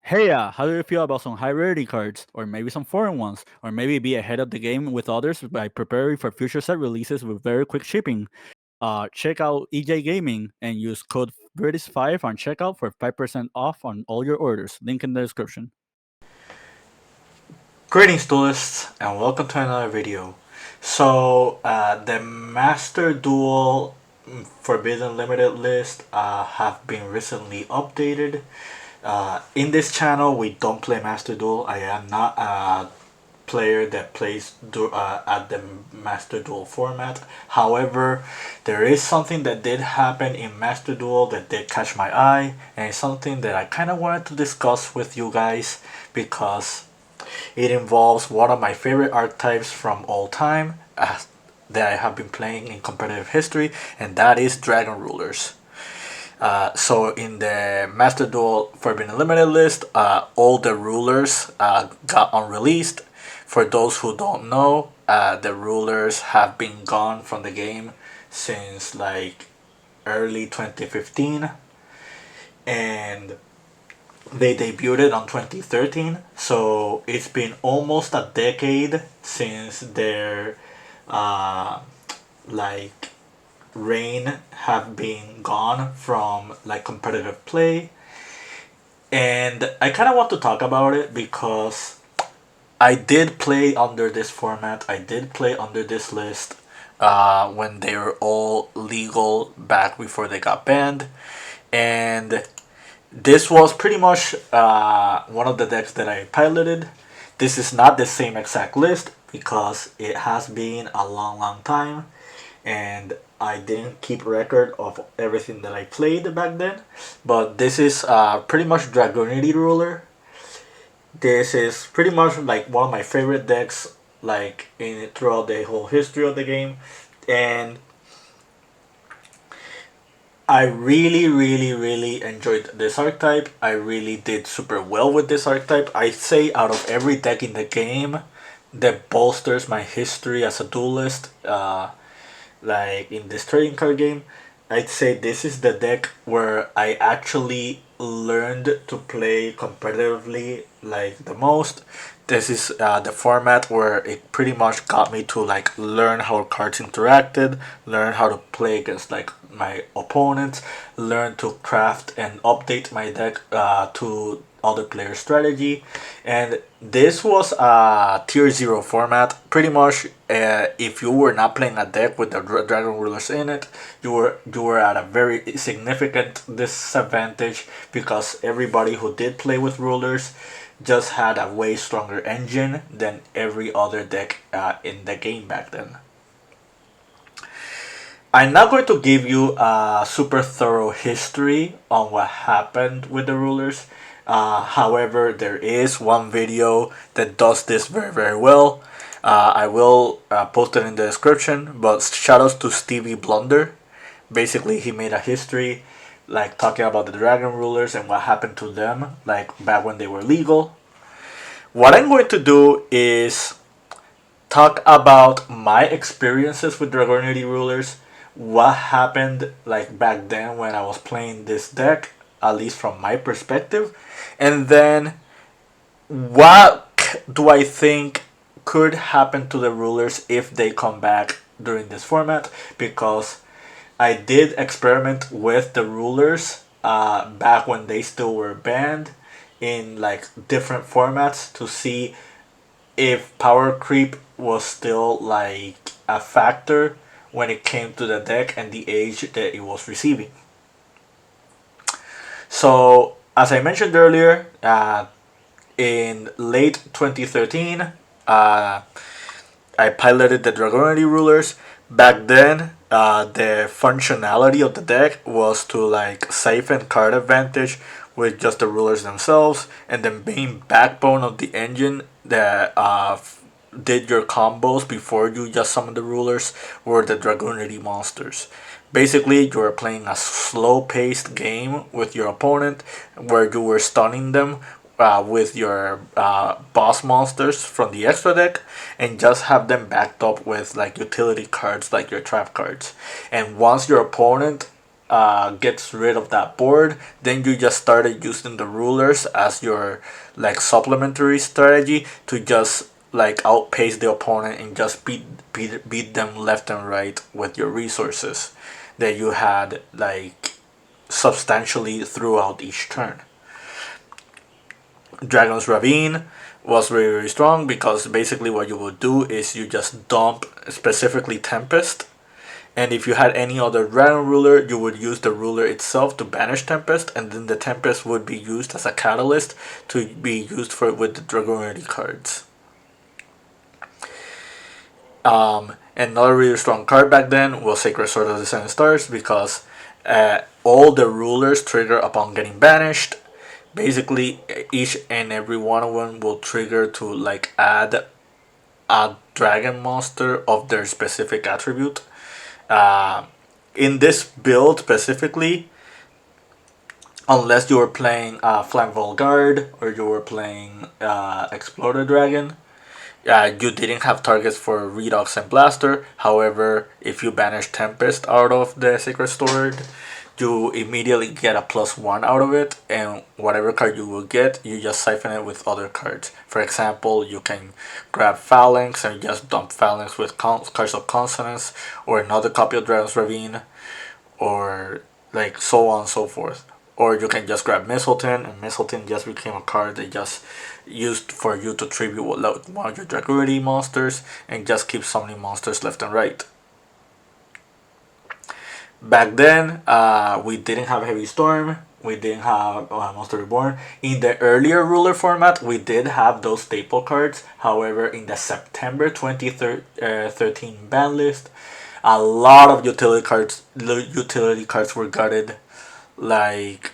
Hey, how do you feel about some high rarity cards, or maybe some foreign ones, or maybe be ahead of the game with others by preparing for future set releases with very quick shipping? Check out EJ Gaming and use code British5 on checkout for 5% off on all your orders. Link in the description. Greetings duelists and welcome to another video. The Master Duel Forbidden Limited list have been recently updated. In this channel we don't play Master Duel. I am not a player that plays at the Master Duel format. However, there is something that did happen in Master Duel that did catch my eye, and it's something that I kind of wanted to discuss with you guys because it involves one of my favorite archetypes from all time that I have been playing in competitive history, and that is Dragon Rulers. So in the Master Duel Forbidden Limited list, all the rulers got unreleased. For those who don't know, the rulers have been gone from the game since like early 2015, and they debuted on 2013, so it's been almost a decade since their uh, like reign have been gone from like competitive play. And I kind of want to talk about it because I did play under this format. I did play under this list when they were all legal back before they got banned, and this was pretty much one of the decks that I piloted. This is not the same exact list because it has been a long time and I didn't keep record of everything that I played back then. But this is pretty much Dragonity Ruler. This is pretty much like one of my favorite decks, like in throughout the whole history of the game, and I really enjoyed this archetype. I really did super well with this archetype. I'd say out of every deck in the game that bolsters my history as a duelist, like in this trading card game, I'd say this is the deck where I actually learned to play competitively like the most. This is the format where it pretty much got me to like learn how cards interacted, learn how to play against like my opponents, learn to craft and update my deck to other player strategy. And this was a tier 0 format. Pretty much if you were not playing a deck with the dragon rulers in it, you were at a very significant disadvantage because everybody who did play with rulers just had a way stronger engine than every other deck in the game back then. I'm not going to give you a super thorough history on what happened with the rulers. However, there is one video that does this very well. I will post it in the description, but shoutouts to Stevie Blunder. Basically, he made a history like talking about the dragon rulers and what happened to them like back when they were legal. What I'm going to do is talk about my experiences with Dragonity Rulers, what happened like back then when I was playing this deck, at least from my perspective, and then what do I think could happen to the rulers if they come back during this format, because I did experiment with the rulers back when they still were banned in like different formats to see if power creep was still like a factor when it came to the deck and the age that it was receiving. So, as I mentioned earlier, in late 2013, I piloted the Dragonity Rulers. Back then, the functionality of the deck was to like siphon card advantage with just the rulers themselves, and the main backbone of the engine that did your combos before you just summon the rulers were the Dragonity monsters. Basically, you were playing a slow-paced game with your opponent where you were stunning them with your boss monsters from the extra deck, and just have them backed up with like utility cards like your trap cards. And once your opponent gets rid of that board, then you just started using the rulers as your like supplementary strategy to just like outpace the opponent and just beat them left and right with your resources that you had like substantially throughout each turn. Dragon's Ravine was very, very strong because basically what you would do is you just dump specifically Tempest, and if you had any other dragon ruler, you would use the ruler itself to banish Tempest, and then the Tempest would be used as a catalyst to be used for with the Dragonity cards. Another really strong card back then was Sacred Sword of the Seven Stars because all the rulers trigger upon getting banished. Basically, each and every one of them will trigger to like add a dragon monster of their specific attribute. In this build specifically, unless you were playing Flank Guard or you were playing Exploder Dragon, you didn't have targets for Redox and Blaster. However, if you banish Tempest out of the Sacred Sword, you immediately get a +1 out of it, and whatever card you will get, you just siphon it with other cards. For example, you can grab Phalanx and just dump Phalanx with cards of Consonance, or another copy of Dragon's Ravine, or like so on and so forth. Or you can just grab Mistletoe, and Mistletoe just became a card that just used for you to tribute one of your Dragonity monsters and just keep summoning monsters left and right. Back then, we didn't have Heavy Storm, we didn't have Monster Reborn. In the earlier ruler format, we did have those staple cards. However, in the September 2013 ban list, a lot of utility cards were gutted. Like,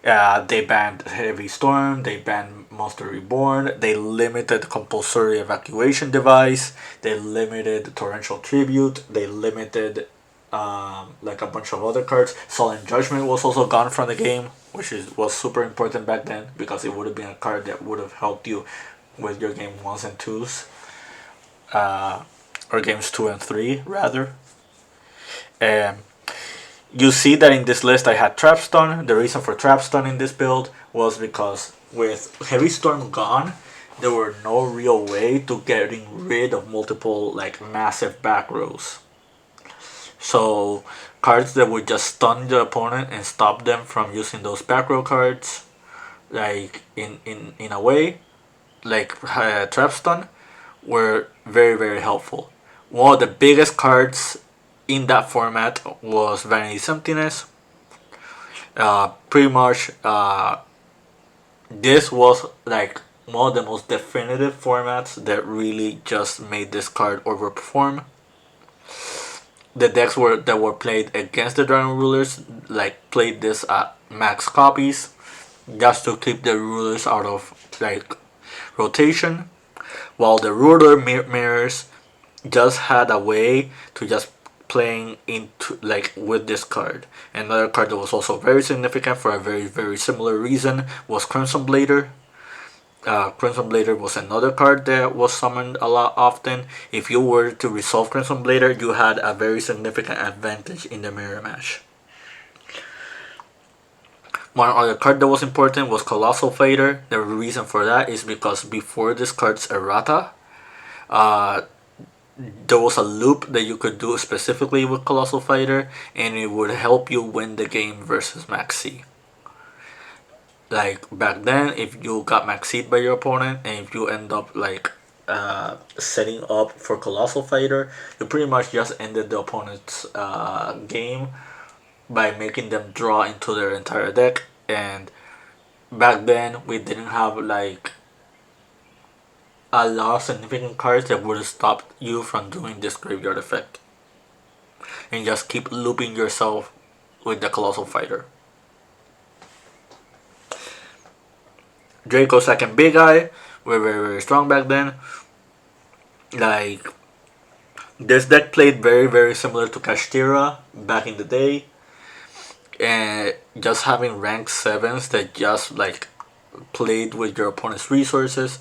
they banned Heavy Storm, they banned Monster Reborn, they limited Compulsory Evacuation Device, they limited Torrential Tribute, they limited like a bunch of other cards. Sullen Judgment was also gone from the game, which was super important back then because it would have been a card that would have helped you with your game 1s and 2s. Or games 2 and 3 rather. You see that in this list I had Trapstone. The reason for Trapstone in this build was because with Heavy Storm gone, there were no real way to getting rid of multiple like massive back rows. So cards that would just stun the opponent and stop them from using those back row cards, like in a way, like Trapstone, were very, very helpful. One of the biggest cards in that format was Vanity's Emptiness. Pretty much, this was like one of the most definitive formats that really just made this card overperform. The decks that were played against the Dragon Rulers like played this at max copies just to keep the rulers out of like rotation, while the ruler mirrors just had a way to just playing into like with this card. Another card that was also very significant for a very, very similar reason was Crimson Blader. Crimson Blader was another card that was summoned a lot often. If you were to resolve Crimson Blader, you had a very significant advantage in the mirror match. One other card that was important was Colossal Fighter. The reason for that is because before this card's errata, there was a loop that you could do specifically with Colossal Fighter, and it would help you win the game versus Max C. Like back then, if you got Maxi'd by your opponent and if you end up like setting up for Colossal Fighter, you pretty much just ended the opponent's game by making them draw into their entire deck. And back then, we didn't have like a lot of significant cards that would have stopped you from doing this graveyard effect and just keep looping yourself with the Colossal Fighter. Draco second Big Eye were very, very strong back then. Like, this deck played very, very similar to Kashtira back in the day, and just having rank 7s that just like played with your opponent's resources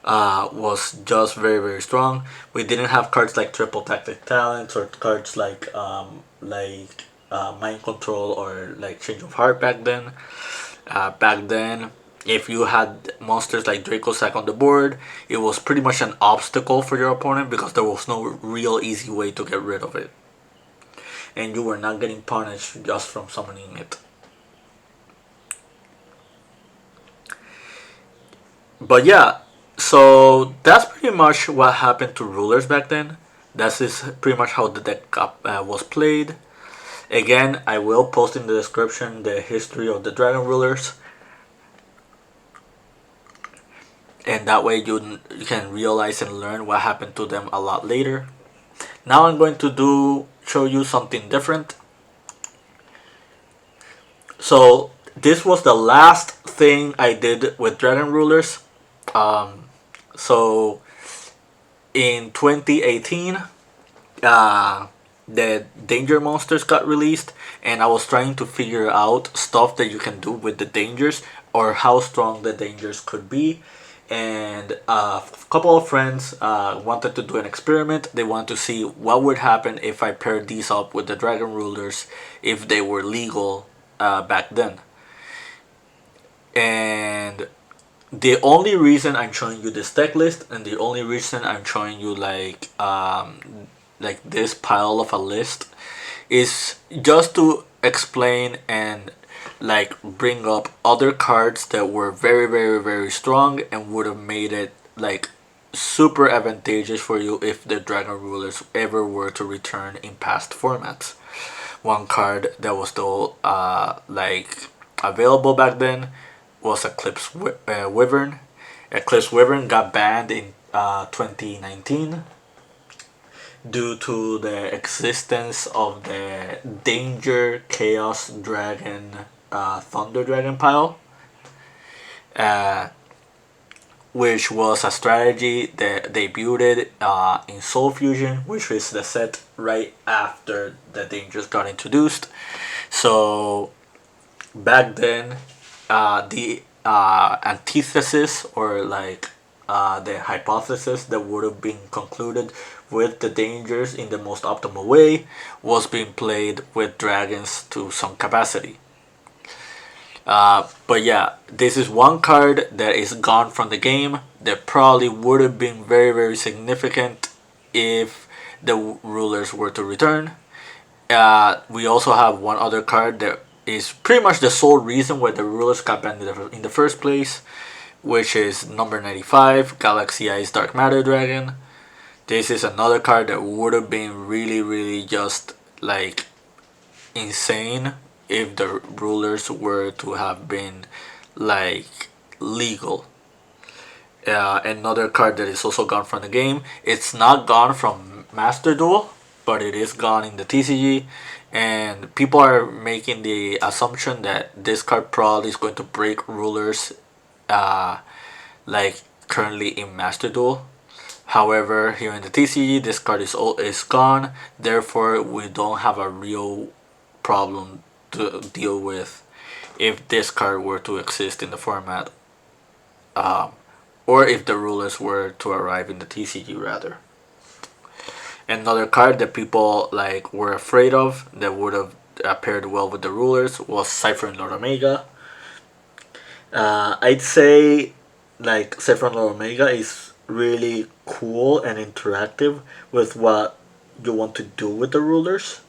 was just very, very strong. We didn't have cards like Triple Tactic Talents or cards like like mind control or like change of heart back then. Back then, if you had monsters like Draco Sack on the board, it was pretty much an obstacle for your opponent because there was no real easy way to get rid of it. And you were not getting punished just from summoning it. But yeah, so that's pretty much what happened to rulers back then. That is pretty much how the deck was played. Again, I will post in the description the history of the dragon rulers, and that way you can realize and learn what happened to them a lot later. Now I'm going to show you something different. So this was the last thing I did with dragon rulers. So in 2018, the danger monsters got released, and I was trying to figure out stuff that you can do with the dangers or how strong the dangers could be. And a couple of friends wanted to do an experiment. They wanted to see what would happen if I paired these up with the dragon rulers if they were legal back then. And the only reason I'm showing you this deck list, and the only reason I'm showing you like this pile of a list, is just to explain and like bring up other cards that were very very very strong and would have made it like super advantageous for you if the dragon rulers ever were to return in past formats. One card that was still like available back then was Eclipse Wyvern. Eclipse Wyvern got banned in 2019 due to the existence of the Danger Chaos Dragon Thunder Dragon pile, which was a strategy that debuted in Soul Fusion, which is the set right after the Dangers got introduced. So back then, the antithesis or like the hypothesis that would have been concluded with the dangers in the most optimal way was being played with dragons to some capacity. But yeah, this is one card that is gone from the game that probably would have been very very significant if the rulers were to return. We also have one other card that is pretty much the sole reason why the rulers got banned in the first place, which is number 95, Galaxy Eyes Dark Matter Dragon. This is another card that would have been really really just like insane if the rulers were to have been like legal. Another card that is also gone from the game. It's not gone from Master Duel, but it is gone in the TCG, and people are making the assumption that this card probably is going to break rulers like currently in Master Duel. However, here in the TCG, this card is gone. Therefore, we don't have a real problem to deal with if this card were to exist in the format, or if the rulers were to arrive in the TCG rather. Another card that people like were afraid of that would have paired well with the rulers was Cypher Lord Omega. I'd say like Cypher Lord Omega is really cool and interactive with what you want to do with the rulers.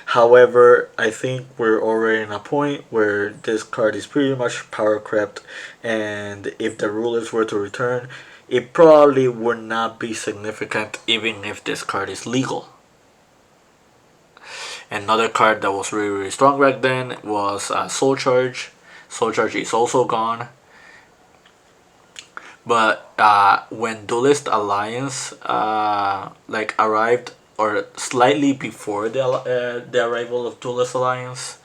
However, I think we're already in a point where this card is pretty much power crept, and if the rulers were to return, it probably would not be significant even if this card is legal. Another card that was really really strong back then was Soul Charge. Soul Charge is also gone. But when Duelist Alliance like arrived, or slightly before the arrival of Duelist Alliance,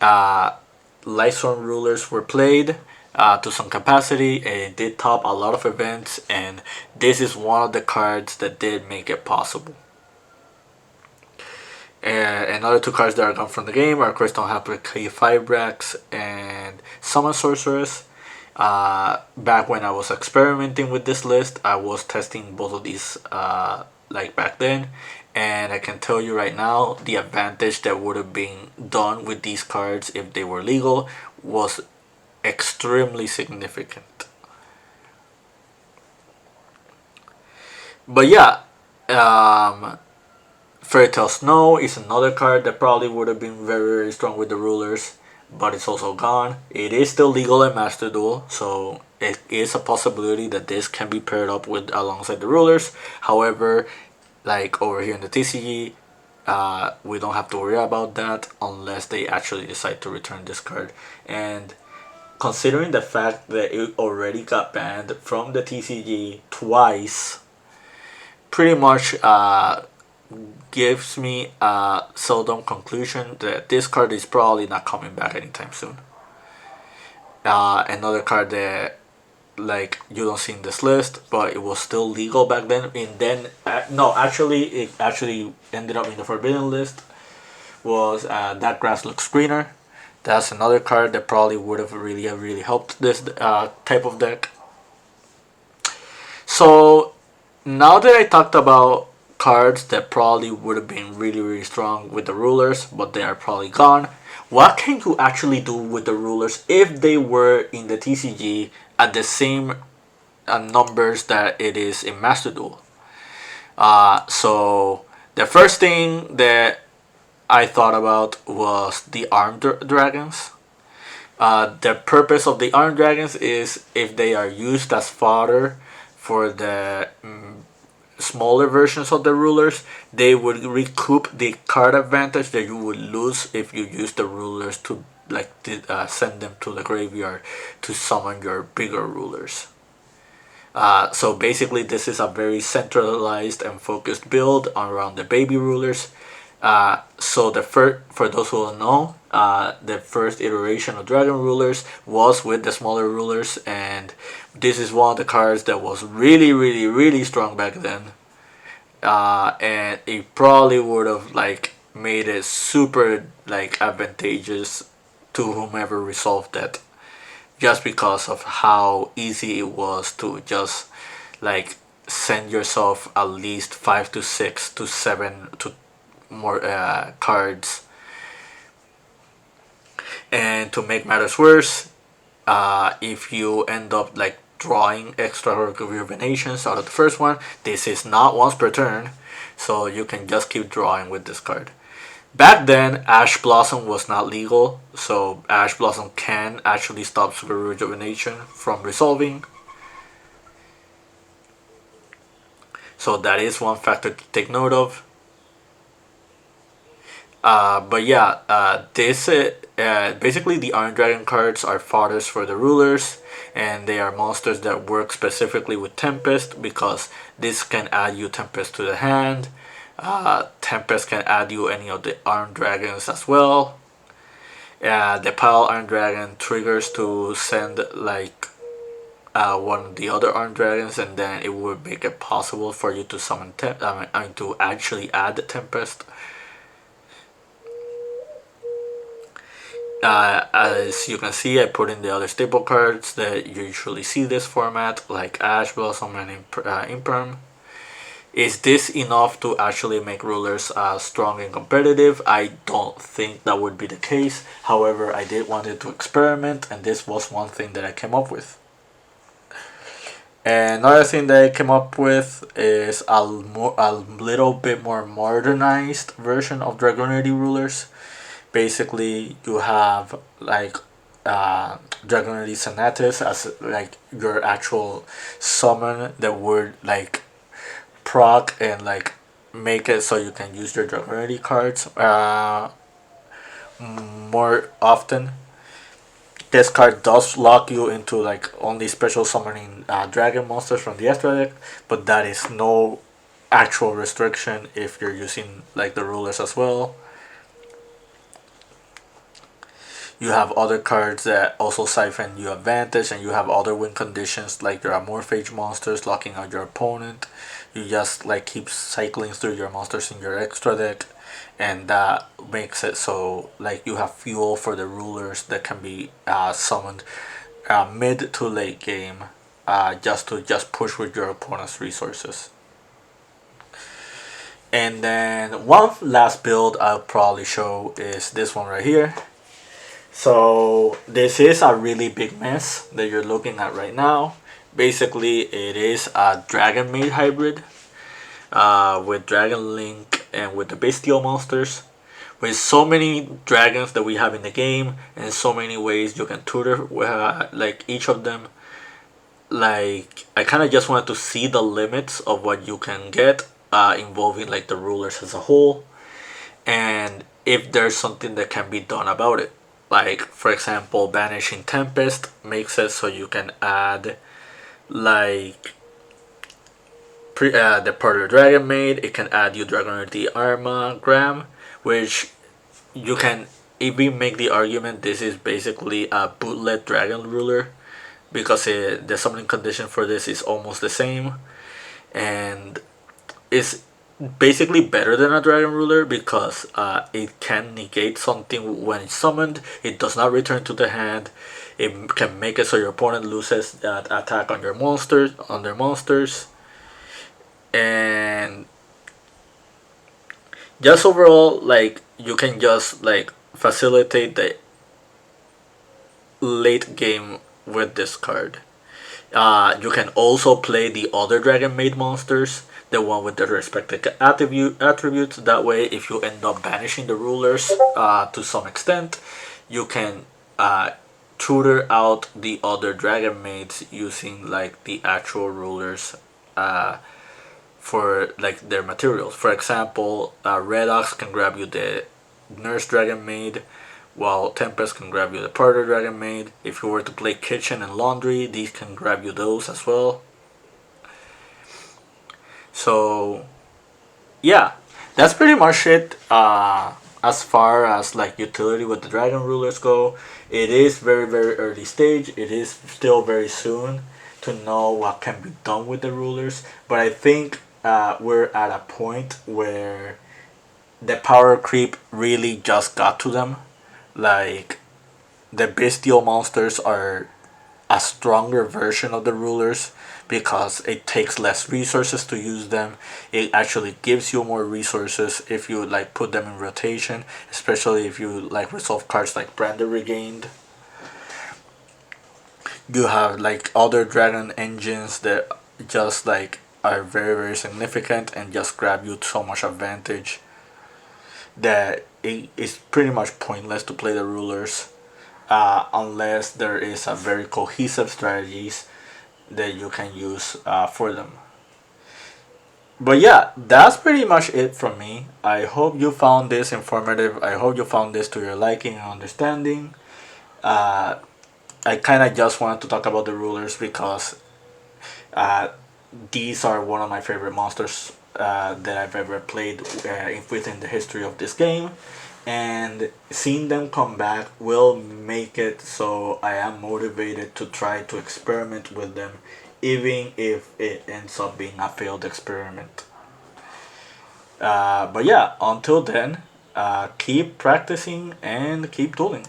Lightstorm Rulers were played to some capacity, and it did top a lot of events, and this is one of the cards that did make it possible. Another two cards that are gone from the game are Crystal Hapley 5-Brax and Summon Sorceress. Back when I was experimenting with this list, I was testing both of these like back then, And I can tell you right now, the advantage that would have been done with these cards if they were legal was extremely significant. But yeah, um, Fairy Tale Snow is another card that probably would have been very, very strong with the rulers, but it's also gone. It is still legal in Master Duel, so it is a possibility that this can be paired up with alongside the rulers. However, like over here in the TCG, we don't have to worry about that unless they actually decide to return this card. And considering the fact that it already got banned from the TCG twice, pretty much gives me a seldom conclusion that this card is probably not coming back anytime soon. Another card that like you don't see in this list, but it was still legal back then. And then no, actually, it actually ended up in the forbidden list. Was That Grass Looks Greener. That's another card that probably would have really helped this type of deck. So now that I talked about cards that probably would have been really strong with the rulers, but they are probably gone, what can you actually do with the rulers if they were in the TCG at the same numbers that it is in Master Duel? So the first thing that I thought about was the armed dragons. The purpose of the armed dragons is if they are used as fodder for the smaller versions of the rulers, they would recoup the card advantage that you would lose if you use the rulers to send them to the graveyard to summon your bigger rulers. So basically, this is a very centralized and focused build around the baby rulers. So the first, for those who don't know, the first iteration of Dragon Rulers was with the smaller rulers, and this is one of the cards that was really strong back then. And it probably would have made it super advantageous to whomever resolved that, just because of how easy it was to just send yourself at least 5 to 6 to 7 to more cards. And to make matters worse, if you end up drawing extra rejuvenations out of the first one, this is not once per turn, so you can just keep drawing with this card. Back then, Ash Blossom was not legal, so Ash Blossom can actually stop Super Rejuvenation from resolving. So that is one factor to take note of. But yeah, this basically the Iron Dragon cards are fodders for the rulers, and they are monsters that work specifically with Tempest because this can add you Tempest to the hand. Tempest can add you any of the Iron Dragons as well. The Pile Iron Dragon triggers to send one of the other Iron Dragons, and then it would make it possible for you to summon to actually add Tempest. As you can see, I put in the other staple cards that you usually see this format, like Ash Blossom and Imperm. Is this enough to actually make rulers strong and competitive? I don't think that would be the case. However, I did wanted to experiment, and this was one thing that I came up with. And another thing that I came up with is a little bit more modernized version of Dragonity rulers. Basically, you have Dragonity Senatus as your actual summon that would proc and make it so you can use your Dragonity cards more often. This card does lock you into only special summoning dragon monsters from the extra deck, but that is no actual restriction if you're using the rulers as well. You have other cards that also siphon you advantage, and you have other win conditions like your Amorphage monsters locking out your opponent. You just keep cycling through your monsters in your extra deck, and that makes it so you have fuel for the rulers that can be summoned mid to late game, just to push with your opponent's resources. And then one last build I'll probably show is this one right here. So this is a really big mess that you're looking at right now. Basically, it is a Dragon Maid hybrid with Dragon Link and with the Bestial monsters. With so many dragons that we have in the game and so many ways you can tutor like each of them. Like I kind of just wanted to see the limits of what you can get involving like the rulers as a whole, and if there's something that can be done about it. Like for example, banishing Tempest makes it so you can add like the part of Dragon Maid. It can add you Dragoneer Armagram, which you can even make the argument this is basically a bootleg Dragon Ruler because the summoning condition for this is almost the same, and it's basically better than a Dragon Ruler because it can negate something when it's summoned. It does not return to the hand. It can make it so your opponent loses that attack on your monsters, on their monsters, and just overall, like you can just like facilitate the late game with this card. You can also play the other Dragon Maid monsters, the one with the respective attributes. That way, if you end up banishing the rulers to some extent, you can tutor out the other Dragon Maids using like the actual rulers for like their materials. For example, Red Ox can grab you the Nurse Dragon Maid, while Tempest can grab you the Parter Dragon Maid. If you were to play Kitchen and Laundry, these can grab you those as well. So yeah, that's pretty much it. As far as like utility with the Dragon Rulers go, it is very early stage. It is still very soon to know what can be done with the rulers. But I think we're at a point where the power creep really just got to them. Like the bestial monsters are a stronger version of the rulers because it takes less resources to use them. It actually gives you more resources if you like put them in rotation, especially if you like resolve cards like Brander Regained. You have like other dragon engines that just like are very significant and just grab you so much advantage that it is pretty much pointless to play the rulers unless there is a very cohesive strategies that you can use for them. But yeah, that's pretty much it from me. I hope you found this informative. I hope you found this to your liking and understanding. Uh, I kind of just wanted to talk about the rulers because uh, these are one of my favorite monsters that I've ever played within the history of this game. And seeing them come back will make it so I am motivated to try to experiment with them, even if it ends up being a failed experiment. But yeah, until then, keep practicing and keep dueling.